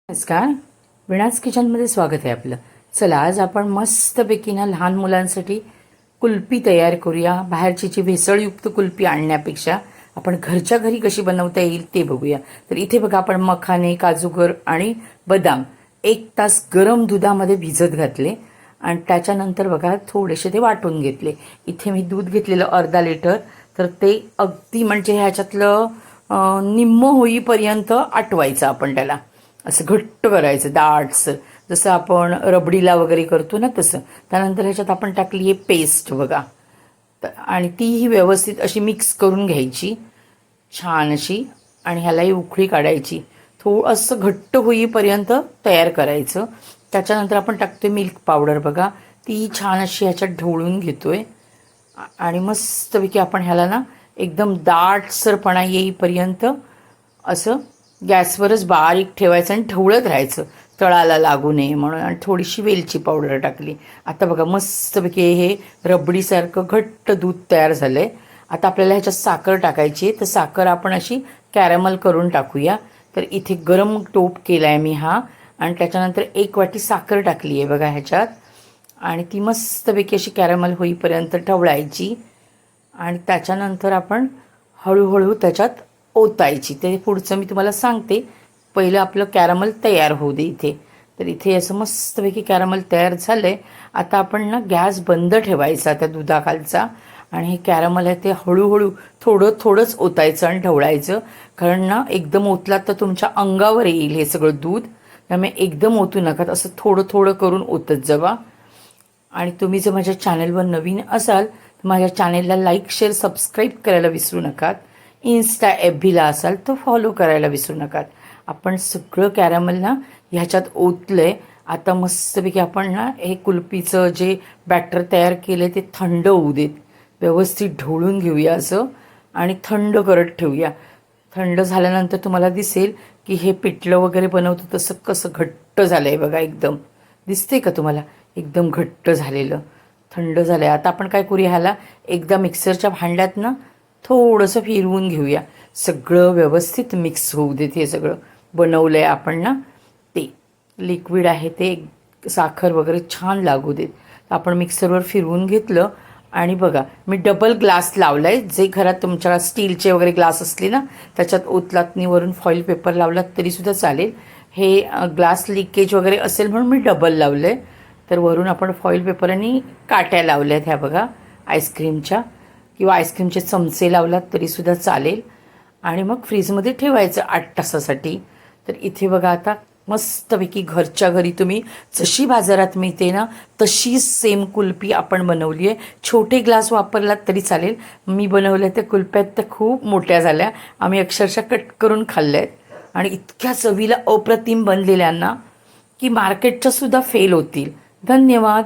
नमस्कार. विणास किचनमध्ये स्वागत आहे आपलं. चला, आज आपण मस्तपैकी ना लहान मुलांसाठी कुल्फी तयार करूया. बाहेरची जी भेसळयुक्त कुल्फी आणण्यापेक्षा आपण घरच्या घरी कशी बनवता येईल ते बघूया. तर इथे बघा, आपण मखाने, काजूगर आणि बदाम 1 तास गरम दुधामध्ये भिजत घातले आणि त्याच्यानंतर बघा थोडेसे ते वाटून घेतले. इथे मी दूध घेतलेलं अर्धा लिटर. तर ते अगदी म्हणजे ह्याच्यातलं निम्म होईपर्यंत आटवायचं आपण त्याला. असं घट्ट करायचं दाटसर, जसं आपण रबडीला वगैरे करतो ना तसं. त्यानंतर ह्याच्यात आपण टाकली आहे पेस्ट बघा, आणि तीही व्यवस्थित अशी मिक्स करून घ्यायची छान अशी, आणि ह्यालाही उकळी काढायची. थोडंसं घट्ट होईपर्यंत तयार करायचं. त्याच्यानंतर आपण टाकतोय मिल्क पावडर बघा, ती छान अशी ह्याच्यात ढवळून घेतोय आणि मस्तपैकी आपण ह्याला ना एकदम दाटसरपणा येईपर्यंत असं गॅसवरच बारीक ठेवायचं आणि ढवळत राहायचं, तळाला लागू नये म्हणून. आणि थोडीशी वेलची पावडर टाकली. आता बघा मस्तपैकी हे रबडीसारखं घट्ट दूध तयार झालं आहे. आता आपल्याला ह्याच्यात साखर टाकायची आहे. तर साखर आपण अशी कॅरमल करून टाकूया. तर इथे गरम टोप केला आहे मी हा, आणि त्याच्यानंतर 1 वाटी साखर टाकली आहे बघा ह्याच्यात, आणि ती मस्तपैकी अशी कॅरमल होईपर्यंत ढवळायची. आणि त्याच्यानंतर आपण हळूहळू त्याच्यात ओतायची. ते पुढचं मी तुम्हाला सांगते. पहिलं आपलं कॅरमल तयार होऊ दे इथे. तर इथे असं मस्तपैकी कॅरमल तयार झालं आहे. आता आपण ना गॅस बंद ठेवायचा त्या दुधाखालचा, आणि हे कॅरमल आहे ते हळूहळू थोडं थोडंच ओतायचं आणि ढवळायचं. कारण ना एकदम ओतलात तर तुमच्या अंगावर येईल हे सगळं दूध. त्यामुळे एकदम ओतू नका, असं थोडं थोडं करून ओतत जावा. आणि तुम्ही जर माझ्या चॅनलवर नवीन असाल तर माझ्या चॅनलला लाईक, शेअर, सबस्क्राईब करायला विसरू नका. इन्स्टा FBला असाल तर फॉलो करायला विसरू नका. आपण सगळं कॅरमल ना ह्याच्यात ओतलं आहे. आता मस्तपैकी आपण ना हे कुल्फीचं जे बॅटर तयार केलं आहे ते थंड होऊ देत. व्यवस्थित ढवळून घेऊया असं, आणि थंड करत ठेवूया. थंड झाल्यानंतर तुम्हाला दिसेल की हे पिठलं वगैरे बनवतं तसं कसं घट्ट झालं आहे बघा. एकदम दिसते का तुम्हाला? एकदम घट्ट झालेलं. थंड झालं आहे. आता आपण काय करूया, ह्याला एकदा मिक्सरच्या भांड्यात ना थोडंसं फिरवून घेऊया. सगळं व्यवस्थित मिक्स होऊ देत. हे सगळं बनवलं आहे आपण ना, ते लिक्विड आहे ते साखर वगैरे छान लागू देत. आपण मिक्सरवर फिरवून घेतलं, आणि बघा मी डबल ग्लास लावला आहे. जे घरात तुमच्या स्टीलचे वगैरे ग्लास असले ना त्याच्यात ओतलातनी वरून फॉईल पेपर लावलात तरीसुद्धा चालेल. हे ग्लास लिकेज वगैरे असेल म्हणून मी डबल लावलं आहे. तर वरून आपण फॉईल पेपर आणि काट्या लावल्या आहेत ह्या बघा आईस्क्रीमच्या, किंवा आईस्क्रीमचे चमचे लावलात तरीसुद्धा चालेल. आणि मग फ्रीजमध्ये ठेवायचं 8 तासासाठी. तर इथे बघा आता मस्तपैकी घरच्या घरी तुम्ही जशी बाजारात मिळते ना तशीच सेम कुल्फी आपण बनवली आहे. छोटे ग्लास वापरलात तरी चालेल. मी बनवल्या त्या कुल्फ्यात त्या खूप मोठ्या झाल्या. आम्ही अक्षरशः कट करून खाल्ल्या आहेत, आणि इतक्या चवीला अप्रतिम बनलेल्यांना की मार्केटच्या सुद्धा फेल होतील. धन्यवाद.